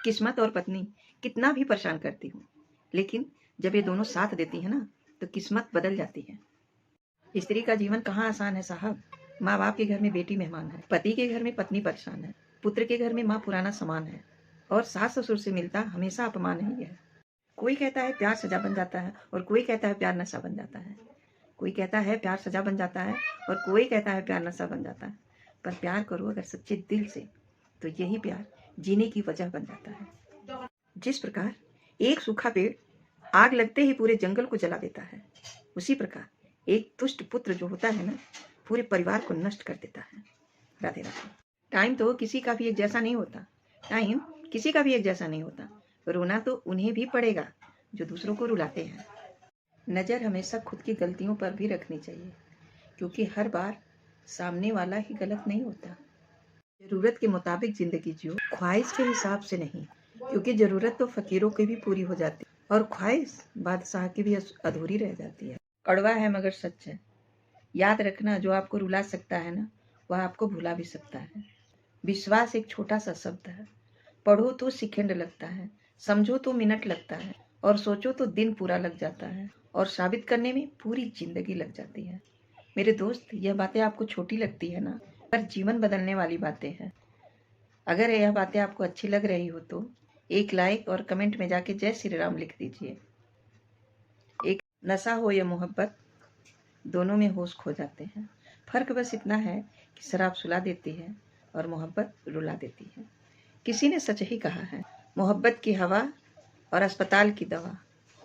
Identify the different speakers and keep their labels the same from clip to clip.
Speaker 1: किस्मत और पत्नी कितना भी परेशान करती हूँ, लेकिन जब ये दोनों साथ देती है ना, तो किस्मत बदल जाती है। स्त्री का जीवन कहाँ आसान है साहब। माँ बाप के घर में बेटी मेहमान है, पति के घर में पत्नी परेशान है, पुत्र के घर में माँ पुराना सामान है, और सास ससुर से मिलता हमेशा अपमान ही है। कोई कहता है प्यार सजा बन जाता है, और कोई कहता है प्यार नशा बन जाता है। कोई कहता है प्यार सजा बन जाता है, और कोई कहता है प्यार नशा बन जाता है। पर प्यार करो अगर सच्चे दिल से, तो यही प्यार जीने की वजह बन जाता है। जिस प्रकार एक सूखा पेड़ आग लगते ही पूरे जंगल को जला देता है, उसी प्रकार एक दुष्ट पुत्र जो होता है ना, पूरे परिवार को नष्ट कर देता है। राधे राधे। टाइम तो किसी का भी एक जैसा नहीं होता, टाइम किसी का भी एक जैसा नहीं होता। रोना तो उन्हें भी पड़ेगा जो दूसरों को रुलाते हैं। नज़र हमेशा खुद की गलतियों पर भी रखनी चाहिए, क्योंकि हर बार सामने वाला ही गलत नहीं होता। ज़रूरत के मुताबिक ज़िंदगी जियो, ख्वाहिश के हिसाब से नहीं, क्योंकि ज़रूरत तो फ़कीरों की भी पूरी हो जाती है, और ख्वाहिश बादशाह की भी अधूरी रह जाती है। कड़वा है मगर सच है। याद रखना, जो आपको रुला सकता है ना, वह आपको भुला भी सकता है। विश्वास एक छोटा सा शब्द है। पढ़ो तो सेकंड लगता है, समझो तो मिनट लगता है, और सोचो तो दिन पूरा लग जाता है, और साबित करने में पूरी जिंदगी लग जाती है। मेरे दोस्त, यह बातें आपको छोटी लगती है ना, पर जीवन बदलने वाली बातें हैं। अगर यह बातें आपको अच्छी लग रही हो तो एक लाइक और कमेंट में जाके जय श्री राम लिख दीजिए। एक नशा हो या मोहब्बत, दोनों में होश खो जाते हैं। फर्क बस इतना है कि शराब सुला देती है और मोहब्बत रुला देती है। किसी ने सच ही कहा है, मोहब्बत की हवा और अस्पताल की दवा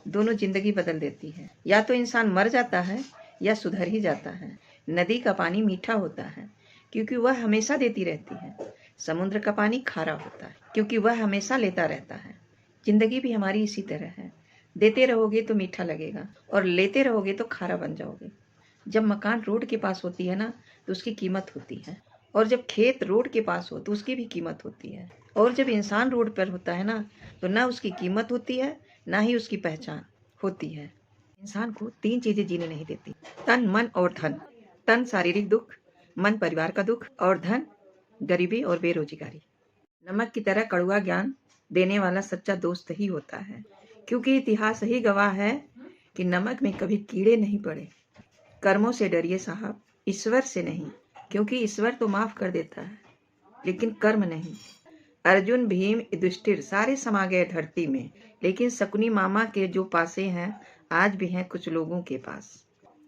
Speaker 1: दोनों जिंदगी बदल देती है। या तो इंसान मर जाता है या सुधर ही जाता है। नदी का पानी मीठा होता है क्योंकि वह हमेशा देती रहती है। समुद्र का पानी खारा होता है क्योंकि वह हमेशा लेता रहता है। जिंदगी भी हमारी इसी तरह है। देते रहोगे तो मीठा लगेगा, और लेते रहोगे तो खारा बन जाओगे। जब मकान रोड के पास होती है ना, तो उसकी कीमत होती है, और जब खेत रोड के पास हो तो उसकी भी कीमत होती है, और जब इंसान रोड पर होता है ना, तो ना उसकी कीमत होती है, ना ही उसकी पहचान होती है। इंसान को 3 चीजें जीने नहीं देती, तन, मन और धन। तन शारीरिक दुख, मन परिवार का दुख, और धन गरीबी और बेरोजगारी। नमक की तरह कड़वा ज्ञान देने वाला सच्चा दोस्त ही होता है, क्योंकि इतिहास ही गवाह है कि नमक में कभी कीड़े नहीं पड़े। कर्मों से डरिए साहब, ईश्वर से नहीं, क्योंकि ईश्वर तो माफ कर देता है, लेकिन कर्म नहीं। अर्जुन, भीम, युधिष्ठिर सारे समा गए धरती में, लेकिन शकुनी मामा के जो पासे हैं, आज भी हैं कुछ लोगों के पास।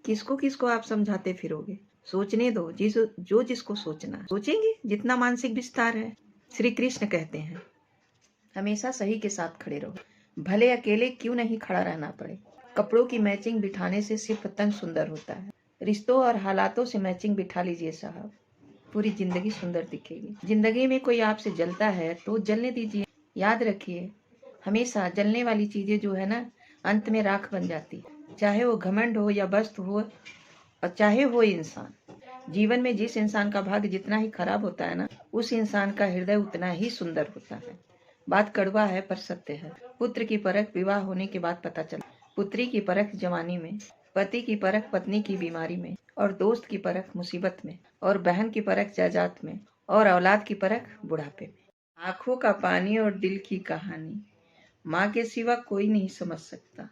Speaker 1: किसको किसको आप समझाते फिरोगे? सोचने दो, जो जिसको सोचना सोचेंगे, जितना मानसिक विस्तार है। श्री कृष्ण कहते हैं, हमेशा सही के साथ खड़े रहो, भले अकेले क्यों नहीं खड़ा रहना पड़े। कपड़ों की मैचिंग बिठाने से सिर्फ तन सुंदर होता है, रिश्तों और हालातों से मैचिंग बिठा लीजिए साहब, पूरी जिंदगी सुंदर दिखेगी। जिंदगी में कोई आपसे जलता है तो जलने दीजिए। याद रखिए, हमेशा जलने वाली चीजें जो है ना, अंत में राख बन जाती है। चाहे वो घमंड हो या वस्तु हो, और चाहे हो इंसान। जीवन में जिस इंसान का भाग्य जितना ही खराब होता है ना, उस इंसान का हृदय उतना ही सुंदर होता है। बात कड़वा है पर सत्य है। पुत्र की परख विवाह होने के बाद पता चला, पुत्री की परख जवानी में, पति की परख पत्नी की बीमारी में, और दोस्त की परख मुसीबत में, और बहन की परख जायदाद में, और औलाद की परख बुढ़ापे में। आंखों का पानी और दिल की कहानी, माँ के सिवा कोई नहीं समझ सकता।